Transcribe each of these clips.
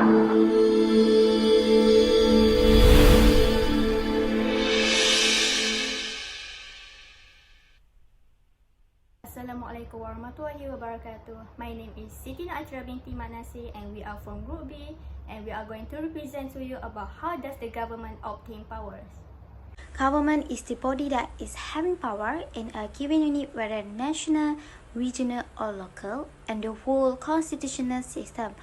Assalamualaikum warahmatullahi wabarakatuh. My name is SITI ATIRAH binti NASIR and we are from Group B and we are going to represent to you about how does the government obtain powers. Government is the body that is having power in a given unit, whether national, regional or local, and the whole constitutional system.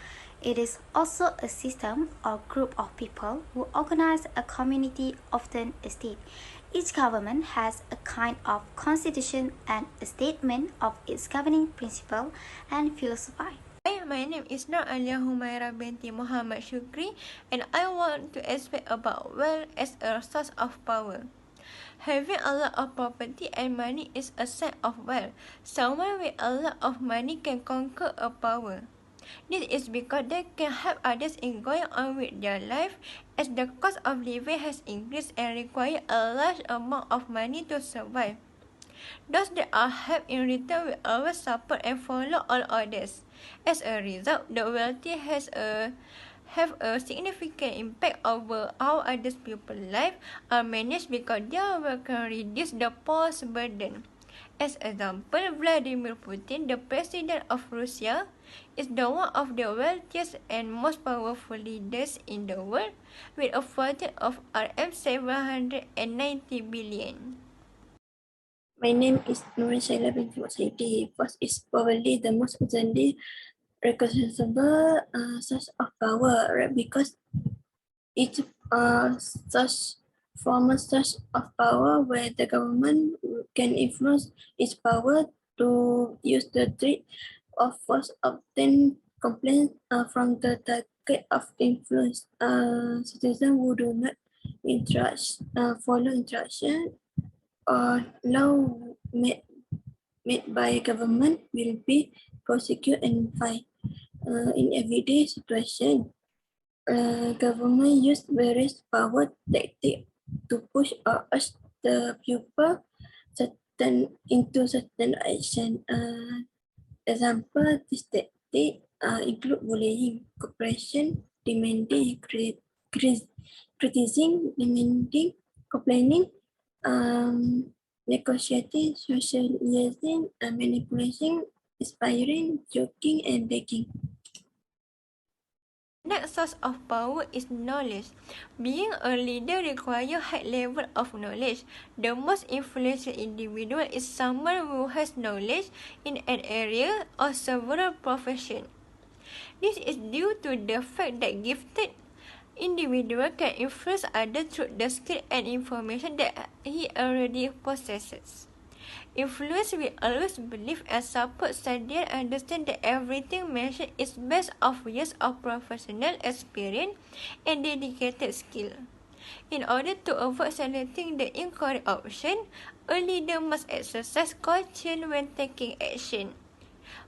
It is also a system or group of people who organize a community, often a state. Each government has a kind of constitution and a statement of its governing principle and philosophy. Hi, my name is ALYA HUMAIRA binti MUHAMAD SHUKRI, and I want to explain about wealth as a source of power. Having a lot of property and money is a sign of wealth. Someone with a lot of money can conquer a power. This is because they can help others in going on with their life, as the cost of living has increased and require a large amount of money to survive. Those that are helped in return will always support and follow all others. As a result, the wealthy have a significant impact over how other people's lives are managed because their wealth can reduce the poor's burden. As example, Vladimir Putin, the president of Russia, is the one of the wealthiest and most powerful leaders in the world, with a fortune of RM790 billion. My name is NURIN SAIDI. Force is probably the most recently recognizable source of power, right? Because it's such formal source of power where the government can influence its power to use the threat of force obtain complaints from the target of influence citizens who do not follow instruction or law made by government will be prosecuted and fined. In everyday situation, government use various power tactics to push or urge the people into certain action. Example, this tactic include bullying, cooperation, demanding, criticizing, demanding, complaining, negotiating, socializing, manipulating, inspiring, joking, and begging. Next source of power is knowledge. Being a leader requires high level of knowledge. The most influential individual is someone who has knowledge in an area or several professions. This is due to the fact that gifted individual can influence others through the skill and information that he already possesses. Influence will always believe and support study and understand that everything mentioned is based off years of professional experience and dedicated skill. In order to avoid selecting the incorrect option, a leader must exercise caution when taking action.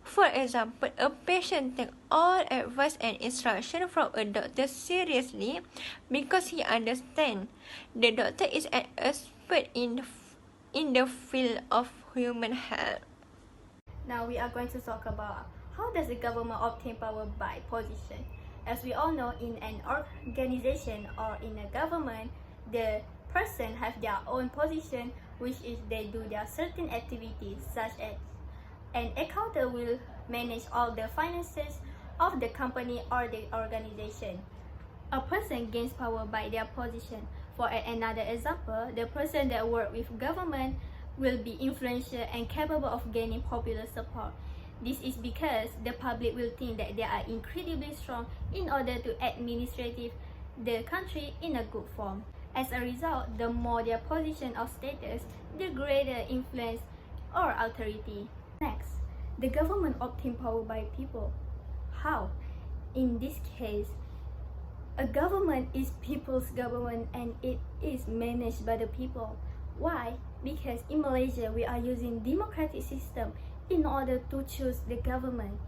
For example, a patient takes all advice and instruction from a doctor seriously because he understands the doctor is an expert in the field of human health. Now we are going to talk about how does the government obtain power by position. As we all know, in an organization or in a government, the person have their own position, which is they do their certain activities, such as an accountant will manage all the finances of the company or the organization. A person gains power by their position. For another example, the person that work with government will be influential and capable of gaining popular support. This is because the public will think that they are incredibly strong in order to administrate the country in a good form. As a result, the more their position of status, the greater influence or authority. Next, the government obtain power by people. How? In this case, a government is people's government and it is managed by the people. Why? Because in Malaysia, we are using democratic system in order to choose the government.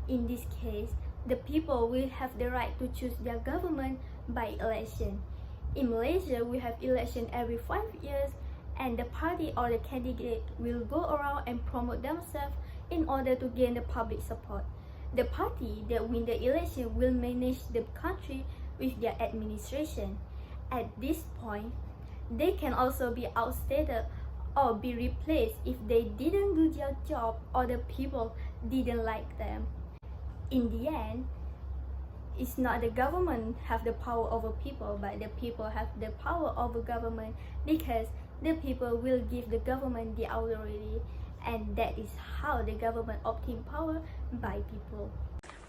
In this case, the people will have the right to choose their government by election. In Malaysia, we have election every 5 years and the party or the candidate will go around and promote themselves in order to gain the public support. The party that win the election will manage the country with their administration. At this point, they can also be ousted or be replaced if they didn't do their job or the people didn't like them. In the end, it's not the government have the power over people, but the people have the power over government, because the people will give the government the authority, and that is how the government obtain power by people.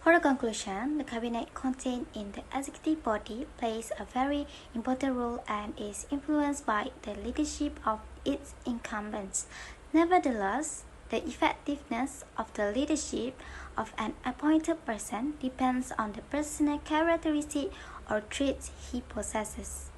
For the conclusion, the cabinet contained in the executive body plays a very important role and is influenced by the leadership of its incumbents. Nevertheless, the effectiveness of the leadership of an appointed person depends on the personal characteristics or traits he possesses.